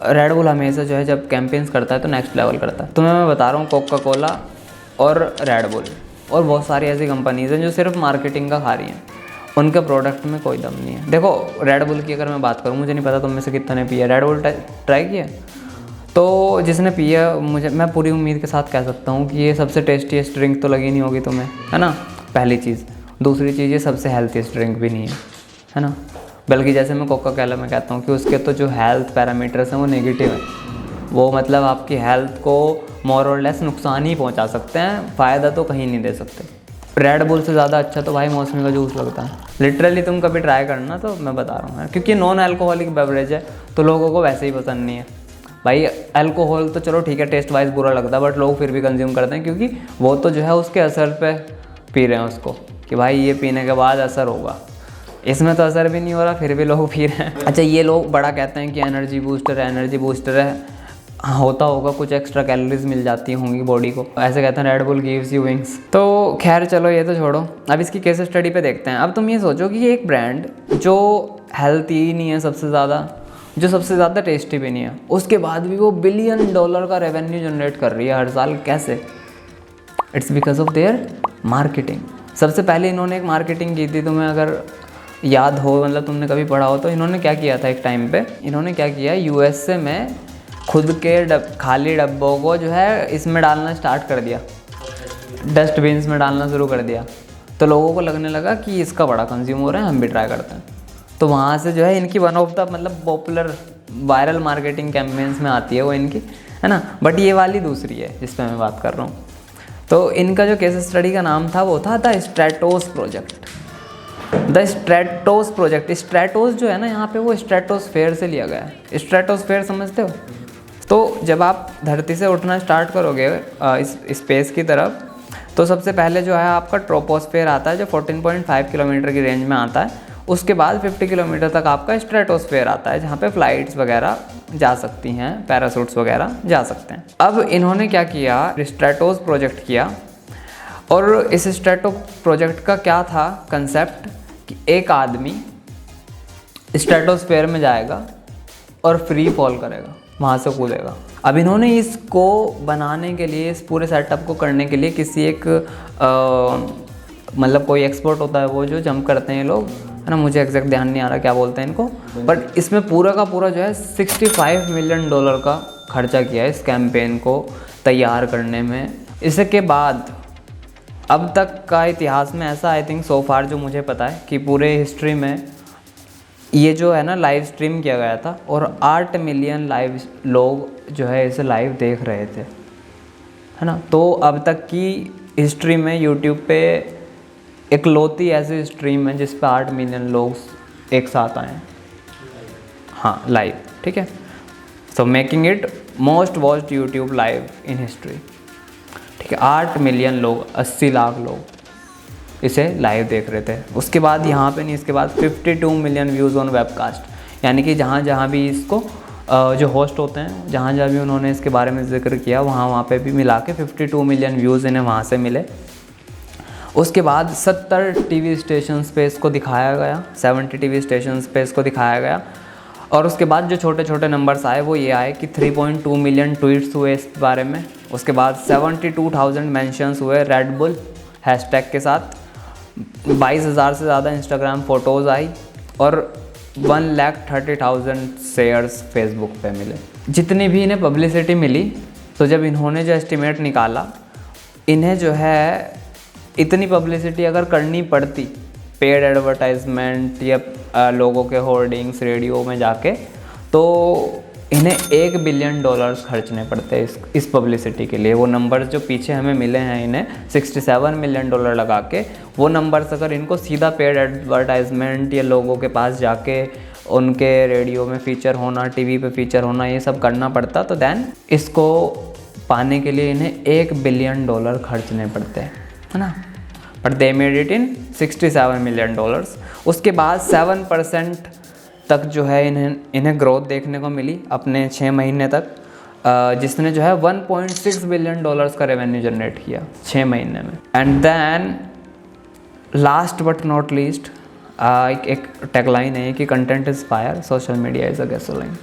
Red bull हमेशा जो है जब कैंपेन्स करता है तो नेक्स्ट लेवल करता है। तुम्हें मैं बता रहा हूँ कोका कोला और रेड बुल और बहुत सारी ऐसी कंपनीज हैं जो सिर्फ मार्केटिंग का खा रही हैं, उनके प्रोडक्ट में कोई दम नहीं है। देखो रेड बुल की अगर मैं बात करूँ, मुझे नहीं पता तुम में से कितने ने पिया रेड बुल, ट्राई किया? तो जिसने पिया, मैं पूरी उम्मीद के साथ कह सकता हूँ कि ये सबसे टेस्टीएस्ट ड्रिंक तो लगी नहीं होगी तुम्हें, है ना, पहली चीज़। दूसरी चीज़, ये सबसे हेल्थीस्ट ड्रिंक भी नहीं है ना, बल्कि जैसे मैं कोका कोला में कहता हूँ कि उसके तो जो हेल्थ पैरामीटर्स हैं वो नेगेटिव है, वो मतलब आपकी हेल्थ को मोर और लेस नुकसान ही पहुँचा सकते हैं, फ़ायदा तो कहीं नहीं दे सकते। रेड बुल से ज़्यादा अच्छा तो भाई मौसमी का जूस लगता है, लिटरली। तुम कभी ट्राई करना, तो मैं बता रहा हूँ यार, क्योंकि नॉन अल्कोहलिक बेवरेज है तो लोगों को वैसे ही पसंद नहीं है भाई। अल्कोहल तो चलो ठीक है, टेस्ट वाइज बुरा लगता है, बट लोग फिर भी कंज्यूम करते हैं क्योंकि वो तो जो है उसके असर पे पी रहे हैं उसको, कि भाई ये पीने के बाद असर होगा। इसमें तो असर भी नहीं हो रहा, फिर भी लोग पी रहे हैं। अच्छा, ये लोग बड़ा कहते हैं कि एनर्जी बूस्टर है, एनर्जी बूस्टर है। हाँ, होता होगा, कुछ एक्स्ट्रा कैलोरीज मिल जाती होंगी बॉडी को, ऐसे कहते हैं red bull gives you wings. तो खैर चलो ये तो छोड़ो, अब इसकी केस स्टडी पे देखते हैं। अब तुम ये सोचो कि एक ब्रांड जो हेल्थी नहीं है सबसे ज़्यादा, जो सबसे ज़्यादा टेस्टी भी नहीं है, उसके बाद भी वो $1 बिलियन का रेवेन्यू जनरेट कर रही है हर साल। कैसे? It's because of their marketing. सबसे पहले इन्होंने एक मार्केटिंग की थी, तुम्हें अगर याद हो, मतलब तुमने कभी पढ़ा हो, तो इन्होंने क्या किया था एक टाइम पे, इन्होंने क्या किया, यूएसए में खुद के खाली डब्बों को जो है इसमें डालना स्टार्ट कर दिया, डस्टबिन्स में डालना शुरू कर दिया। तो लोगों को लगने लगा कि इसका बड़ा कंज्यूम हो रहा है, हम भी ट्राई करते हैं। तो वहाँ से जो है इनकी वन ऑफ द मतलब पॉपुलर वायरल मार्केटिंग कैंपेन्स में आती है वो इनकी, है ना। बट ये वाली दूसरी है जिस पर मैं बात कर रहा हूँ। तो इनका जो केस स्टडी का नाम था वो था द स्ट्रेटोस प्रोजेक्ट। द स्ट्रेटोस प्रोजेक्ट, स्ट्रेटोस जो है ना यहाँ पे वो स्ट्रेटोस्फेयर से लिया गया है। स्ट्रेटोस्फेयर समझते हो? तो जब आप धरती से उठना स्टार्ट करोगे इस स्पेस की तरफ, तो सबसे पहले जो है आपका ट्रोपोस्फेयर आता है जो 14.5 किलोमीटर की रेंज में आता है। उसके बाद 50 किलोमीटर तक आपका स्ट्रेटोस्फेयर आता है जहाँ पे फ्लाइट्स वगैरह जा सकती हैं, पैरासूट्स वगैरह जा सकते हैं। अब इन्होंने क्या किया, स्ट्रेटोस प्रोजेक्ट किया। और इस स्ट्रेटो प्रोजेक्ट का क्या था कंसेप्ट, कि एक आदमी स्ट्रेटोस्फेयर में जाएगा और फ्री फॉल करेगा, वहाँ से कूदेगा। अब इन्होंने इसको बनाने के लिए, इस पूरे सेटअप को करने के लिए किसी एक मतलब कोई एक्सपर्ट होता है वो जो जंप करते हैं ये लोग, है ना, मुझे एग्जैक्ट ध्यान नहीं आ रहा क्या बोलते हैं इनको, बट इसमें पूरा का पूरा जो है $65 मिलियन का खर्चा किया है इस कैंपेन को तैयार करने में। इसके बाद अब तक का इतिहास में ऐसा, आई थिंक सो फार जो मुझे पता है, कि पूरे हिस्ट्री में ये जो है ना लाइव स्ट्रीम किया गया था और 8 मिलियन लाइव लोग जो है इसे लाइव देख रहे थे, है ना। तो अब तक की हिस्ट्री में यूट्यूब पे इकलौती ऐसी स्ट्रीम है जिस पे 8 मिलियन लोग एक साथ आए हैं, हाँ लाइव, ठीक है। So making it most watched YouTube live in history, ठीक है। 8 मिलियन लोग, 80 लाख लोग इसे लाइव देख रहे थे। उसके बाद यहाँ पे नहीं, इसके बाद 52 मिलियन व्यूज़ ऑन वेबकास्ट, यानी कि जहाँ जहाँ भी इसको जो होस्ट होते हैं, जहाँ जहाँ भी उन्होंने इसके बारे में जिक्र किया, वहाँ पे भी मिला के 52 मिलियन व्यूज़ इन्हें वहाँ से मिले। उसके बाद 70 टीवी स्टेशंस पे इसको दिखाया गया, 70 टीवी स्टेशंस पे इसको दिखाया गया। और उसके बाद जो छोटे छोटे नंबर्स आए वो ये आए कि 3.2 मिलियन ट्वीट्स हुए इस बारे में। उसके बाद 72,000 मेंशंस हुए रेड बुल हैशटैग के साथ, 22,000 से ज़्यादा इंस्टाग्राम फ़ोटोज़ आई और 1,30,000 शेयर्स फेसबुक पे मिले। जितनी भी इन्हें पब्लिसिटी मिली, तो जब इन्होंने जो एस्टिमेट निकाला, इन्हें जो है इतनी पब्लिसिटी अगर करनी पड़ती, पेड एडवर्टाइजमेंट या लोगों के होर्डिंग्स रेडियो में जाके, तो इन्हें $1 बिलियन खर्चने पड़ते हैं इस पब्लिसिटी के लिए। वो नंबर्स जो पीछे हमें मिले हैं इन्हें $67 मिलियन लगा के, वो नंबर्स अगर इनको सीधा पेड एडवर्टाइजमेंट या लोगों के पास जाके उनके रेडियो में फ़ीचर होना, टीवी पे फ़ीचर होना, ये सब करना पड़ता, तो देन इसको पाने के लिए इन्हें $1 बिलियन खर्चने पड़ते हैं, है ना। But they made it in $67 million. उसके बाद 7% तक जो है इन्हें ग्रोथ देखने को मिली अपने 6 महीने तक, जिसने जो है $1.6 बिलियन का रेवेन्यू जनरेट किया 6 महीने में। And then last but not least एक टैगलाइन है कि content is fire, social media is a gasoline.